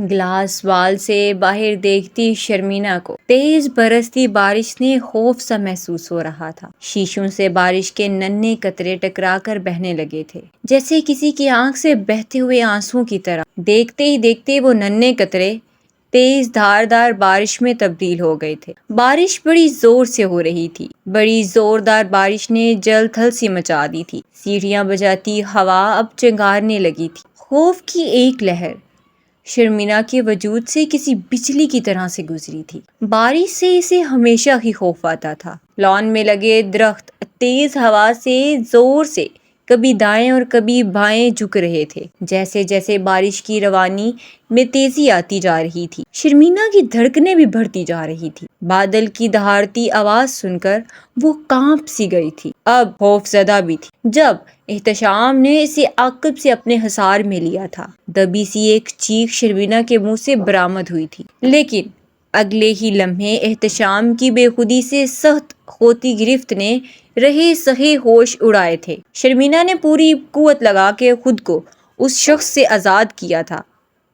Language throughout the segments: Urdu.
گلاس وال سے باہر دیکھتی شرمینا کو تیز برستی بارش نے خوف سا محسوس ہو رہا تھا۔ شیشوں سے بارش کے ننھے قطرے ٹکرا کر بہنے لگے تھے، جیسے کسی کی آنکھ سے بہتے ہوئے آنسوں کی طرح۔ دیکھتے ہی دیکھتے وہ ننھے قطرے تیز دھاردار بارش میں تبدیل ہو گئے تھے۔ بارش بڑی زور سے ہو رہی تھی، بڑی زوردار بارش نے جل تھل سی مچا دی تھی۔ سیڑھیاں بجاتی ہوا اب چنگارنے لگی تھی۔ خوف کی ایک لہر شرمینا کے وجود سے کسی بجلی کی طرح سے گزری تھی۔ بارش سے اسے ہمیشہ ہی خوف آتا تھا۔ لان میں لگے درخت تیز ہوا سے زور سے کبھی دائیں اور کبھی بائیں جھک رہے تھے، جیسے جیسے بارش کی روانی میں تیزی آتی جا رہی تھی شرمینا کی دھڑکنیں بھی بڑھتی جا رہی تھی۔ بادل کی دہاڑتی آواز سن کر وہ کانپ سی گئی تھی، اب خوف زدہ بھی تھی۔ جب احتشام نے اسے عقب سے اپنے حصار میں لیا تھا، دبی سی ایک چیخ شرمینا کے منہ سے برآمد ہوئی تھی، لیکن اگلے ہی لمحے احتشام کی بے خودی سے سخت ہوتی گرفت نے رہے سہے ہوش اڑائے تھے۔ شرمینا نے پوری قوت لگا کے خود کو اس شخص سے آزاد کیا تھا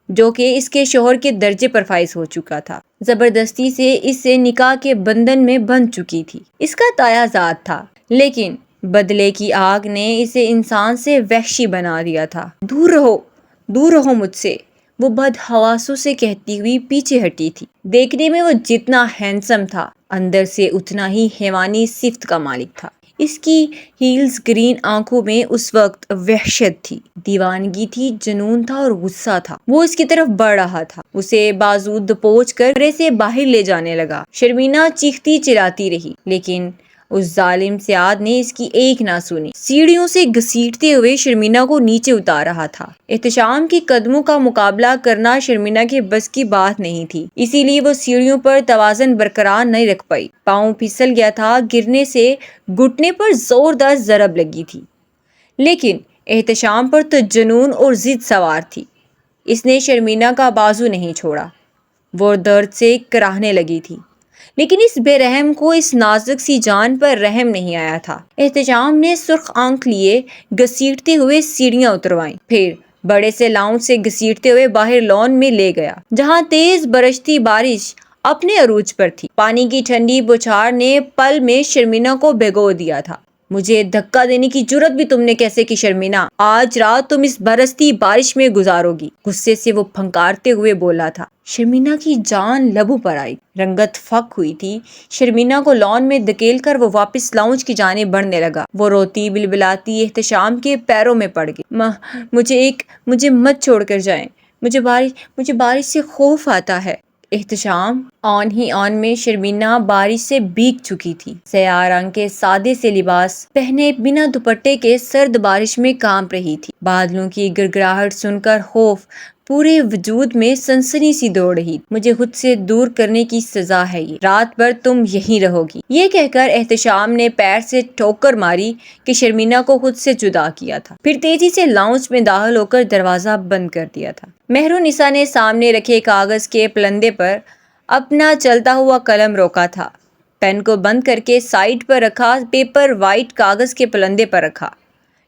جو کہ اس کے شوہر کے درجے پر فائز ہو چکا تھا، زبردستی سے اسے نکاح کے بندھن میں بندھ چکی تھی۔ اس کا تایا ذات تھا، لیکن بدلے کی آگ نے اسے انسان سے وحشی بنا دیا تھا۔ دور رہو مجھ سے، وہ بد حواسوں سے کہتی ہوئی پیچھے ہٹی تھی۔ دیکھنے میں وہ جتنا ہینڈسم تھا، اندر سے اتنا ہی حیوانی صفت کا مالک تھا۔ اس کی ہیلز گرین آنکھوں میں اس وقت وحشت تھی، دیوانگی تھی، جنون تھا اور غصہ تھا۔ وہ اس کی طرف بڑھ رہا تھا، اسے بازو دبوچ کر کمرے سے باہر لے جانے لگا۔ شرمینا چیختی چلاتی رہی، لیکن اس ظالم سیاد نے اس کی ایک نہ سنی۔ سیڑھیوں سے گھسیٹتے ہوئے شرمینا کو نیچے اتار رہا تھا۔ احتشام کے قدموں کا مقابلہ کرنا شرمینا کے بس کی بات نہیں تھی، اسی لیے وہ سیڑھیوں پر توازن برقرار نہیں رکھ پائی۔ پاؤں پھسل گیا تھا، گرنے سے گھٹنے پر زوردار ضرب لگی تھی، لیکن احتشام پر تو جنون اور ضد سوار تھی۔ اس نے شرمینا کا بازو نہیں چھوڑا، وہ درد سے کراہنے لگی تھی، لیکن اس بے رحم کو اس نازک سی جان پر رحم نہیں آیا تھا۔ احتشام نے سرخ آنکھ لیے گھسیٹتے ہوئے سیڑھیاں اتروائیں، پھر بڑے سے لاؤنج سے گھسیٹتے ہوئے باہر لان میں لے گیا، جہاں تیز برستی بارش اپنے عروج پر تھی۔ پانی کی ٹھنڈی بوچھار نے پل میں شرمینا کو بھگو دیا تھا۔ مجھے دھکا دینے کی جرت بھی تم نے کیسے کی شرمینا؟ آج رات تم اس برستی بارش میں گزارو گی، غصے سے وہ پھنکارتے ہوئے بولا تھا۔ شرمینا کی جان لبوں پر آئی، رنگت فک ہوئی تھی۔ شرمینا کو لان میں دھکیل کر وہ واپس لاؤنج کی جانب بڑھنے لگا۔ وہ روتی بلبلاتی احتشام کے پیروں میں پڑ گئی۔ مجھے مت چھوڑ کر جائیں، مجھے بارش سے خوف آتا ہے۔ احتشام آن ہی آن میں شرمینا بارش سے بھیگ چکی تھی۔ سیاہ رنگ کے سادے سے لباس پہنے بنا دوپٹے کے سرد بارش میں کانپ رہی تھی۔ بادلوں کی گڑگڑاہٹ سن کر خوف پورے وجود میں سنسنی سی دوڑ رہی۔ مجھے خود سے دور کرنے کی سزا ہے یہ، رات بھر تم یہیں رہو گی۔ یہ کہہ کر احتشام نے پیر سے ٹھوکر ماری کہ شرمینا کو خود سے جدا کیا تھا، پھر تیزی سے لاؤنج میں داخل ہو کر دروازہ بند کر دیا تھا۔ مہرونسا نے سامنے رکھے کاغذ کے پلندے پر اپنا چلتا ہوا قلم روکا تھا، پین کو بند کر کے سائیڈ پر رکھا، پیپر وائٹ کاغذ کے پلندے پر رکھا،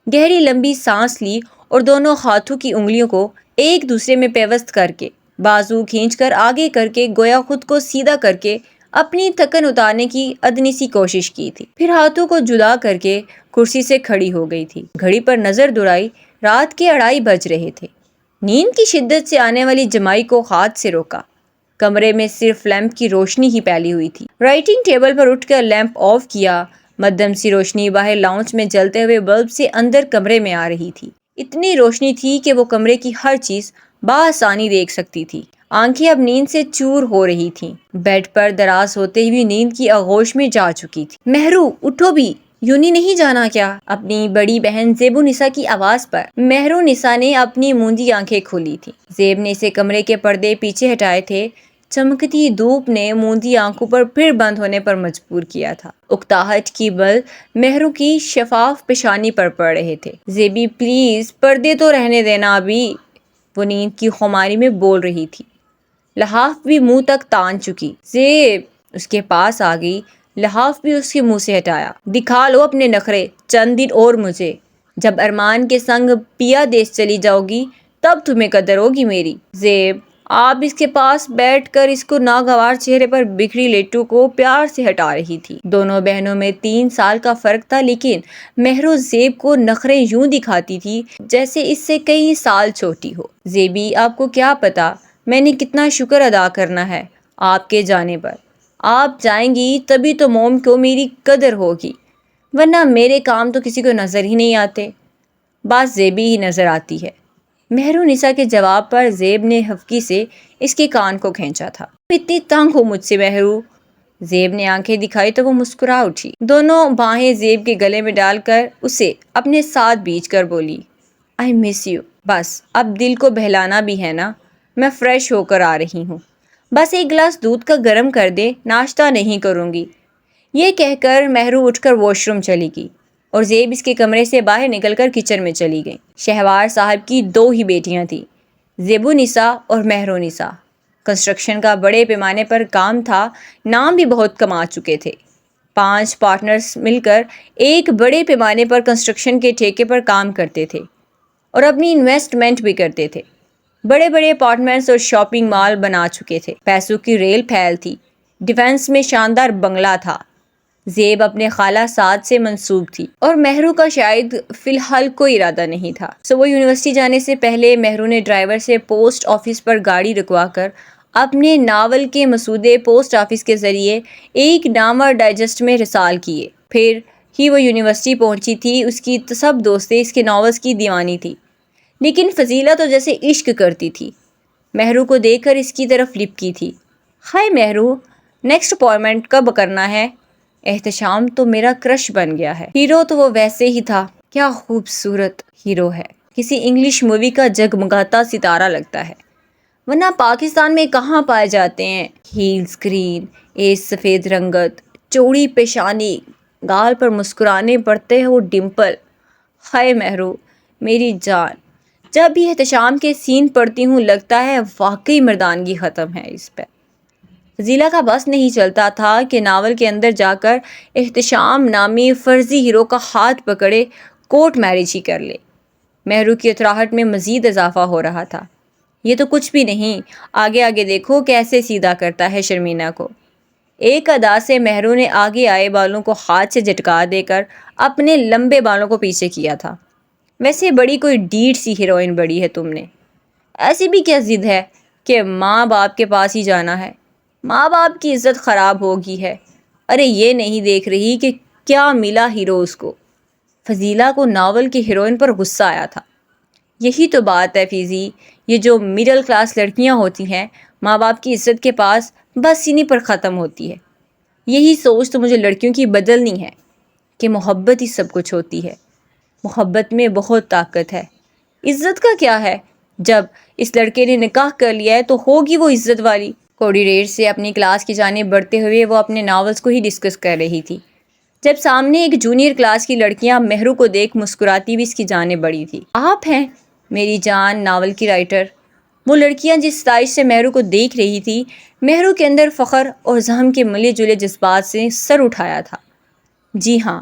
گہری لمبی سانس لی اور دونوں ہاتھوں کی انگلیوں کو ایک دوسرے میں پیوست کر کے بازو کھینچ کر آگے کر کے گویا خود کو سیدھا کر کے اپنی تھکن اتارنے کی ادنی سی کوشش کی تھی، پھر ہاتھوں کو جدا کر کے کرسی سے کھڑی ہو گئی تھی۔ گھڑی پر نظر دوڑائی، رات کے 2:30 بج رہے تھے۔ نیند کی شدت سے آنے والی جمائی کو ہاتھ سے روکا، کمرے میں صرف لیمپ کی روشنی ہی پھیلی ہوئی تھی۔ رائٹنگ ٹیبل پر اٹھ کر لیمپ آف کیا، مدھم سی روشنی باہر لاؤنج میں جلتے ہوئے بلب سے اندر کمرے میں آ رہی تھی۔ اتنی روشنی تھی کہ وہ کمرے کی ہر چیز بآسانی دیکھ سکتی تھی۔ آنکھیں اب نیند سے چور ہو رہی تھیں، بیڈ پر دراز ہوتے ہوئے نیند کی آغوش میں جا چکی تھی۔ مہرو اٹھو بھی، یونی نہیں جانا کیا؟ اپنی بڑی بہن زیبونسا کی آواز پر مہرونسا نے اپنی موندی آنکھیں کھولی تھی۔ زیب نے اسے کمرے کے پردے پیچھے ہٹائے تھے، چمکتی دھوپ نے موندی آنکھوں پر پھر بند ہونے پر مجبور کیا تھا۔ اکتاہٹ کی بل مہرو کی شفاف پیشانی پر پڑ رہے تھے۔ زیبی پلیز پردے تو رہنے دینا ابھی، وہ نیند کی خماری میں بول رہی تھی، لحاف بھی منہ تک تان چکی۔ زیب اس کے پاس آ گئی، لحاف بھی اس کے منہ سے ہٹایا۔ دکھا لو اپنے نخرے چند دن اور مجھے، جب ارمان کے سنگ پیا دیس چلی جاؤ گی تب تمہیں قدر ہوگی میری۔ زیب آپ اس کے پاس بیٹھ کر اس کو ناگوار چہرے پر بکھری لیٹو کو پیار سے ہٹا رہی تھی۔ دونوں بہنوں میں 3 سال کا فرق تھا، لیکن مہرو زیب کو نخرے یوں دکھاتی تھی جیسے اس سے کئی سال چھوٹی ہو۔ زیبی، آپ کو کیا پتا میں نے کتنا شکر ادا کرنا ہے آپ کے جانے پر۔ آپ جائیں گی تبھی تو موم کو میری قدر ہوگی، ورنہ میرے کام تو کسی کو نظر ہی نہیں آتے۔ بات زیبی ہی نظر آتی ہے۔ مہرو نسا کے جواب پر زیب نے حفکی سے اس کے کان کو کھینچا تھا۔ اتنی تنگ ہو مجھ سے مہرو؟ زیب نے آنکھیں دکھائی تو وہ مسکرا اٹھی۔ دونوں باہیں زیب کے گلے میں ڈال کر اسے اپنے ساتھ بیچ کر بولی، آئی مس یو۔ بس اب دل کو بہلانا بھی ہے نا، میں فریش ہو کر آ رہی ہوں، بس ایک گلاس دودھ کا گرم کر دے، ناشتہ نہیں کروں گی۔ یہ کہہ کر مہرو اٹھ کر واش روم چلی گئی اور زیب اس کے کمرے سے باہر نکل کر کچن میں چلی گئی۔ شہوار صاحب کی 2 ہی بیٹیاں تھیں، زیبو نسا اور مہرو نسا۔ کنسٹرکشن کا بڑے پیمانے پر کام تھا، نام بھی بہت کما چکے تھے۔ 5 پارٹنرز مل کر ایک بڑے پیمانے پر کنسٹرکشن کے ٹھیکے پر کام کرتے تھے اور اپنی انویسٹمنٹ بھی کرتے تھے۔ بڑے بڑے اپارٹمنٹس اور شاپنگ مال بنا چکے تھے، پیسوں کی ریل پھیل تھی، ڈیفنس میں شاندار بنگلہ تھا۔ زیب اپنے خالہ سعد سے منسوب تھی اور مہرو کا شاید فی الحال کوئی ارادہ نہیں تھا۔ صبح یونیورسٹی جانے سے پہلے مہرو نے ڈرائیور سے پوسٹ آفس پر گاڑی رکوا کر اپنے ناول کے مسودے پوسٹ آفس کے ذریعے ایک نامور ڈائجسٹ میں رسال کیے۔ پھر ہی وہ یونیورسٹی پہنچی تھی۔ اس کی سب دوستیں اس کے ناولز کی دیوانی تھی، لیکن فضیلہ تو جیسے عشق کرتی تھی۔ مہرو کو دیکھ کر اس کی طرف لپکی تھی۔ ہائے مہرو، نیکسٹ اپوائنٹمنٹ کب کرنا ہے؟ احتشام تو میرا کرش بن گیا ہے۔ ہیرو تو وہ ویسے ہی تھا، کیا خوبصورت ہیرو ہے، کسی انگلش مووی کا جگمگاتا ستارہ لگتا ہے، ورنہ پاکستان میں کہاں پائے جاتے ہیں۔ ہیلز گرین، ایز سفید رنگت، چوڑی پیشانی، گال پر مسکرانے پڑتے ہو ڈمپل۔ ہائے مہرو میری جان، جب بھی احتشام کے سین پڑھتی ہوں لگتا ہے واقعی مردانگی ختم ہے اس پہ۔ فضیلہ کا بس نہیں چلتا تھا کہ ناول کے اندر جا کر احتشام نامی فرضی ہیرو کا ہاتھ پکڑے کورٹ میرج ہی کر لے۔ مہرو کی اتراہٹ میں مزید اضافہ ہو رہا تھا۔ یہ تو کچھ بھی نہیں، آگے آگے دیکھو کیسے سیدھا کرتا ہے شرمینہ کو۔ ایک ادا سے مہرو نے آگے آئے بالوں کو ہاتھ سے جھٹکا دے کر اپنے لمبے بالوں کو پیچھے کیا تھا۔ ویسے بڑی کوئی ڈیڑھ سی ہیروئن بڑی ہے تم نے، ایسی بھی کیا ضد ہے کہ ماں باپ کے پاس ہی جانا ہے؟ ماں باپ کی عزت خراب ہوگی ہے۔ ارے یہ نہیں دیکھ رہی کہ کیا ملا ہیرو اس کو؟ فضیلہ کو ناول کی ہیروئن پر غصہ آیا تھا۔ یہی تو بات ہے فیضی، یہ جو مڈل کلاس لڑکیاں ہوتی ہیں ماں باپ کی عزت کے پاس، بس انہی پر ختم ہوتی ہے۔ یہی سوچ تو مجھے لڑکیوں کی بدلنی ہے کہ محبت ہی سب کچھ ہوتی ہے، محبت میں بہت طاقت ہے۔ عزت کا کیا ہے؟ جب اس لڑکے نے نکاح کر لیا ہے تو ہوگی وہ عزت والی۔ کوریڈور سے اپنی کلاس کی جانب بڑھتے ہوئے وہ اپنے ناولز کو ہی ڈسکس کر رہی تھی جب سامنے ایک جونیئر کلاس کی لڑکیاں مہرو کو دیکھ مسکراتی ہوئی اس کی جانب بڑھی تھی۔ آپ ہیں میری جان ناول کی رائٹر؟ وہ لڑکیاں جس ستائش سے مہرو کو دیکھ رہی تھی، مہرو کے اندر فخر اور زحم کے ملے جلے جذبات سے سر اٹھایا تھا۔ جی ہاں،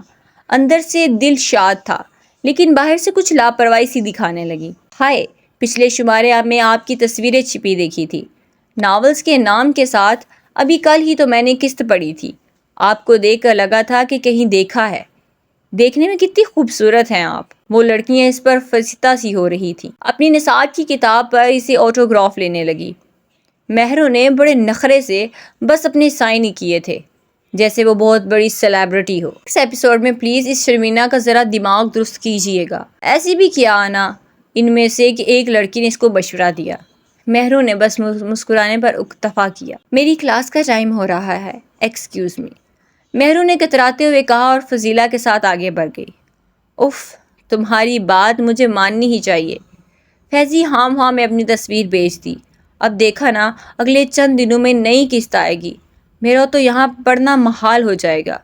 اندر سے دل شاد تھا، لیکن باہر سے کچھ لاپرواہی سی دکھانے لگی۔ ہائے، پچھلے شمارے میں آپ کی تصویریں چھپی دیکھی تھی، ناولز کے نام کے ساتھ۔ ابھی کل ہی تو میں نے قسط پڑھی تھی، آپ کو دیکھ کر لگا تھا کہ کہیں دیکھا ہے۔ دیکھنے میں کتنی خوبصورت ہیں آپ۔ وہ لڑکیاں اس پر فسیتہ سی ہو رہی تھیں، اپنی نصاب کی کتاب پر اسے آٹوگراف لینے لگی۔ مہرو نے بڑے نخرے سے بس اپنے سائن ہی کیے تھے، جیسے وہ بہت بڑی سیلیبریٹی ہو۔ اس ایپیسوڈ میں پلیز اس شرمینہ کا ذرا دماغ درست کیجیے گا۔ ایسی بھی کیا آنا ان میں سے کہ ایک لڑکی نے اس کو مشورہ دیا۔ مہرو نے بس مسکرانے پر اکتفا کیا۔ میری کلاس کا ٹائم ہو رہا ہے، ایکسکیوز می، مہرو نے کتراتے ہوئے کہا اور فضیلہ کے ساتھ آگے بڑھ گئی۔ اف، تمہاری بات مجھے ماننی ہی چاہیے۔ فیضی ہاں میں اپنی تصویر بھیج دی، اب دیکھا نا اگلے چند دنوں میں نئی قسط آئے گی، میرا تو یہاں پڑھنا محال ہو جائے گا۔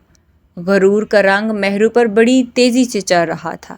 غرور کا رنگ مہرو پر بڑی تیزی سے چڑھ رہا تھا۔